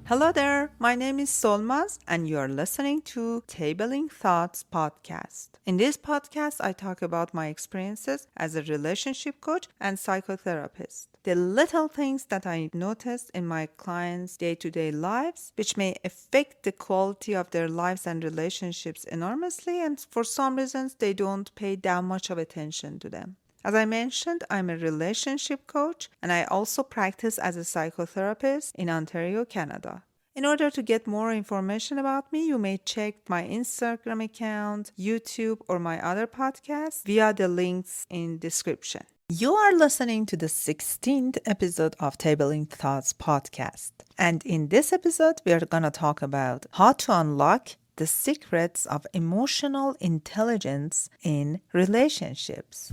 Hello there, my name is Solmaz, and you are listening to Tabling Thoughts podcast. In this podcast, I talk about my experiences as a relationship coach and psychotherapist. The little things that I noticed in my clients' day to day lives, which may affect the quality of their lives and relationships enormously, and for some reasons, they don't pay that much of attention to them. As I mentioned, I'm a relationship coach and I also practice as a psychotherapist in Ontario, Canada. In order to get more information about me, you may check my Instagram account, YouTube, or my other podcasts via the links in description. You are listening to the 16th episode of Tabling Thoughts podcast. And in this episode, we are going to talk about how to unlock the secrets of emotional intelligence in relationships.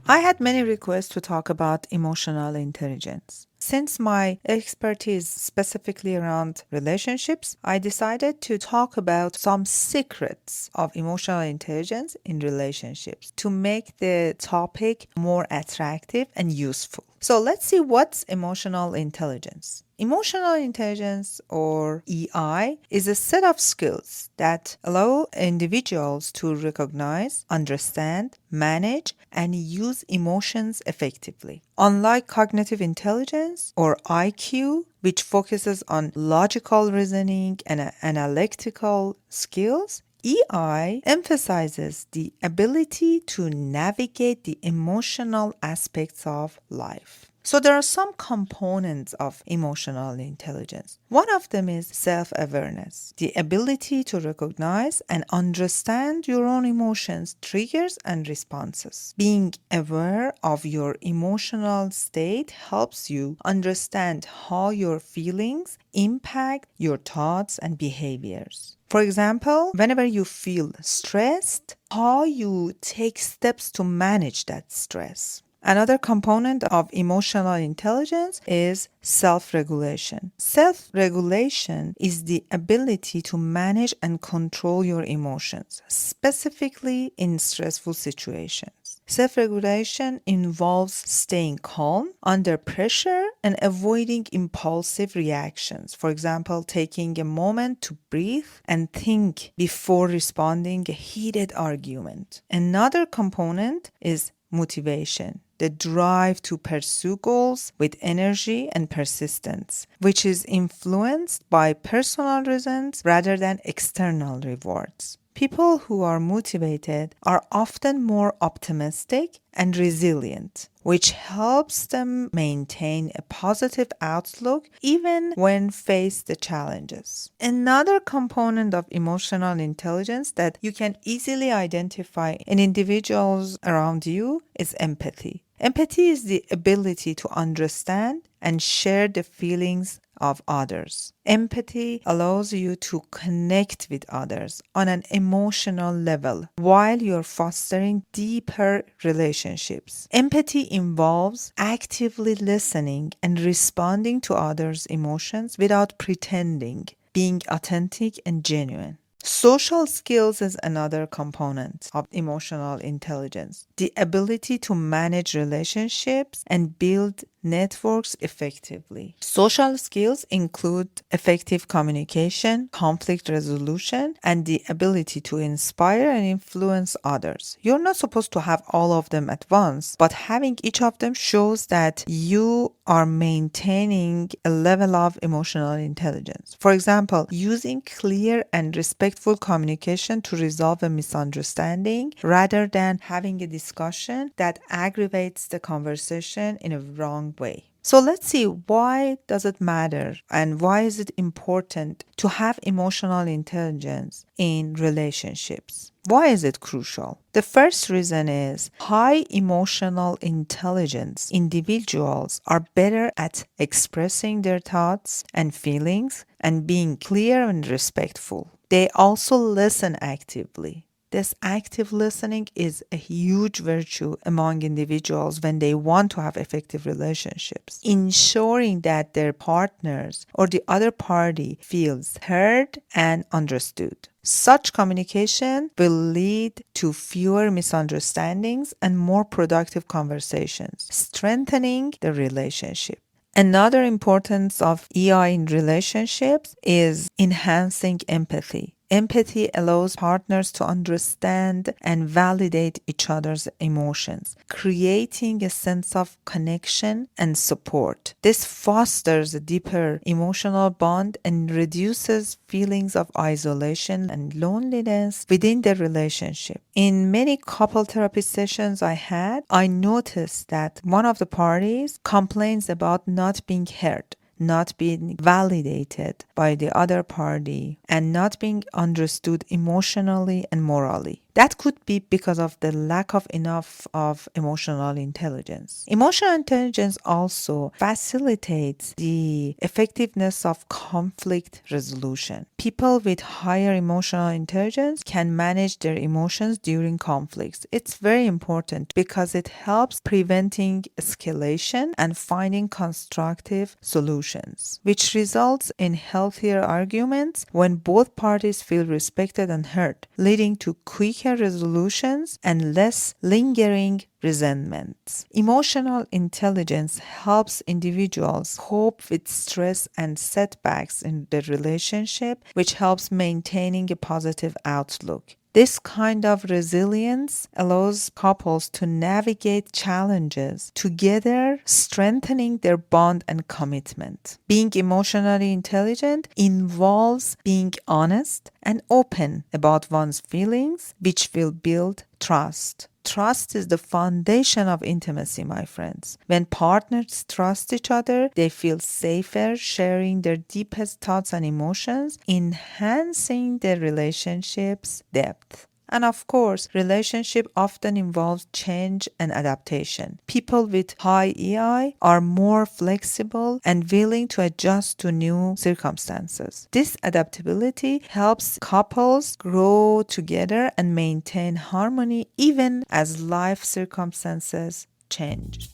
I had many requests to talk about emotional intelligence. Since my expertise specifically around relationships, I decided to talk about some secrets of emotional intelligence in relationships to make the topic more attractive and useful. So let's see what's emotional intelligence. Emotional intelligence, or EI, is a set of skills that allow individuals to recognize, understand, manage, and use emotions effectively. Unlike cognitive intelligence, or IQ, which focuses on logical reasoning and analytical skills, EI emphasizes the ability to navigate the emotional aspects of life. So there are some components of emotional intelligence. One of them is self-awareness, the ability to recognize and understand your own emotions, triggers, and responses. Being aware of your emotional state helps you understand how your feelings impact your thoughts and behaviors. For example, whenever you feel stressed, how you take steps to manage that stress. Another component of emotional intelligence is self-regulation. Self-regulation is the ability to manage and control your emotions, specifically in stressful situations. Self-regulation involves staying calm under pressure and avoiding impulsive reactions. For example, taking a moment to breathe and think before responding a heated argument. Another component is motivation, the drive to pursue goals with energy and persistence, which is influenced by personal reasons rather than external rewards. People who are motivated are often more optimistic and resilient, which helps them maintain a positive outlook even when faced the challenges. Another component of emotional intelligence that you can easily identify in individuals around you is empathy. Empathy is the ability to understand and share the feelings of others. Empathy allows you to connect with others on an emotional level while you're fostering deeper relationships. Empathy involves actively listening and responding to others' emotions without pretending, being authentic and genuine. Social skills is another component of emotional intelligence. The ability to manage relationships and build networks effectively. Social skills include effective communication, conflict resolution, and the ability to inspire and influence others. You're not supposed to have all of them at once, but having each of them shows that you are maintaining a level of emotional intelligence. For example, using clear and respectful communication to resolve a misunderstanding rather than having a discussion that aggravates the conversation in a wrong way. So let's see, why does it matter and why is it important to have emotional intelligence in relationships? Why is it crucial? The first reason is high emotional intelligence individuals are better at expressing their thoughts and feelings and being clear and respectful. They also listen actively. This active listening is a huge virtue among individuals when they want to have effective relationships, ensuring that their partners or the other party feels heard and understood. Such communication will lead to fewer misunderstandings and more productive conversations, strengthening the relationship. Another importance of EI in relationships is enhancing empathy. Empathy allows partners to understand and validate each other's emotions, creating a sense of connection and support. This fosters a deeper emotional bond and reduces feelings of isolation and loneliness within the relationship. In many couple therapy sessions I had, I noticed that one of the parties complains about not being heard, not being validated by the other party, and not being understood emotionally and morally. That could be because of the lack of enough of emotional intelligence. Emotional intelligence also facilitates the effectiveness of conflict resolution. People with higher emotional intelligence can manage their emotions during conflicts. It's very important because it helps preventing escalation and finding constructive solutions, which results in healthier arguments when both parties feel respected and heard, leading to quicker resolutions and less lingering resentments. Emotional intelligence helps individuals cope with stress and setbacks in the relationship, which helps maintaining a positive outlook. This kind of resilience allows couples to navigate challenges together, strengthening their bond and commitment. Being emotionally intelligent involves being honest and open about one's feelings, which will build trust. Trust is the foundation of intimacy, my friends. When partners trust each other, they feel safer sharing their deepest thoughts and emotions, enhancing their relationship's depth. And of course, relationship often involves change and adaptation. People with high EI are more flexible and willing to adjust to new circumstances. This adaptability helps couples grow together and maintain harmony even as life circumstances change.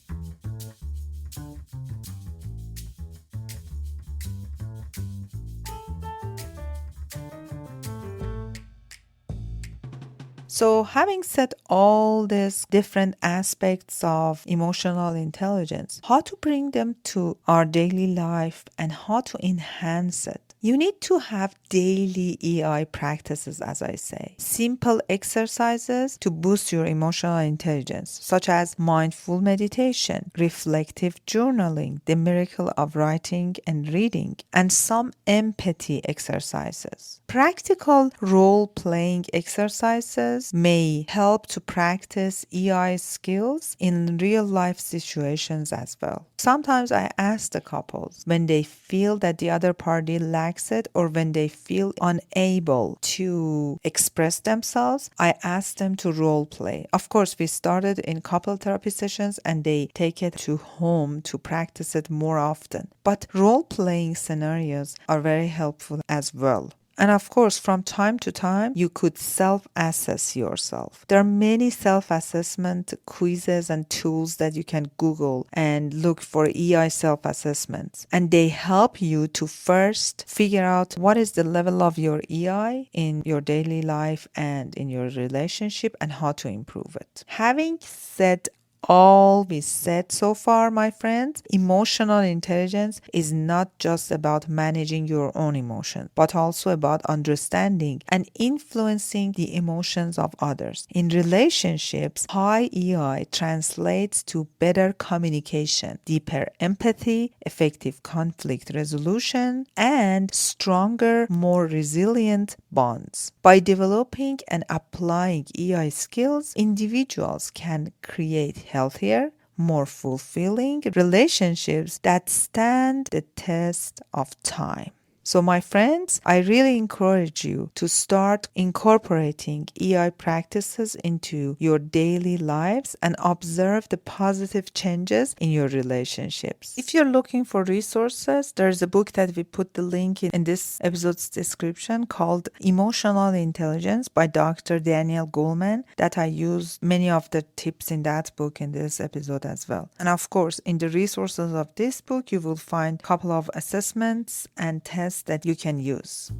So, having said all these different aspects of emotional intelligence, how to bring them to our daily life and how to enhance it? You need to have daily EI practices, as I say. Simple exercises to boost your emotional intelligence, such as mindful meditation, reflective journaling, the miracle of writing and reading, and some empathy exercises. Practical role-playing exercises may help to practice EI skills in real-life situations as well. Sometimes I ask the couples when they feel that the other party lacks it or when they feel unable to express themselves, I ask them to role play. Of course, we started in couple therapy sessions and they take it to home to practice it more often. But role playing scenarios are very helpful as well. And of course, from time to time, you could self-assess yourself. There are many self-assessment quizzes and tools that you can Google and look for EI self-assessments. And they help you to first figure out what is the level of your EI in your daily life and in your relationship and how to improve it. Having said all we said so far, my friends, emotional intelligence is not just about managing your own emotions, but also about understanding and influencing the emotions of others. In relationships, high EI translates to better communication, deeper empathy, effective conflict resolution, and stronger, more resilient bonds. By developing and applying EI skills, individuals can create healthier, more fulfilling relationships that stand the test of time. So my friends, I really encourage you to start incorporating EI practices into your daily lives and observe the positive changes in your relationships. If you're looking for resources, there's a book that we put the link in this episode's description called Emotional Intelligence by Dr. Daniel Goleman that I use many of the tips in that book in this episode as well. And of course, in the resources of this book, you will find a couple of assessments and tests that you can use.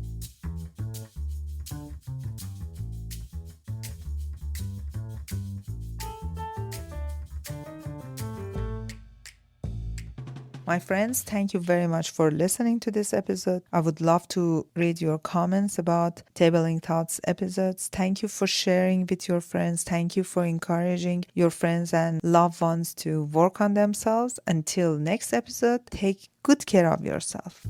My friends, thank you very much for listening to this episode. I would love to read your comments about Tabling Thoughts episodes. Thank you for sharing with your friends. Thank you for encouraging your friends and loved ones to work on themselves. Until next episode, take good care of yourself.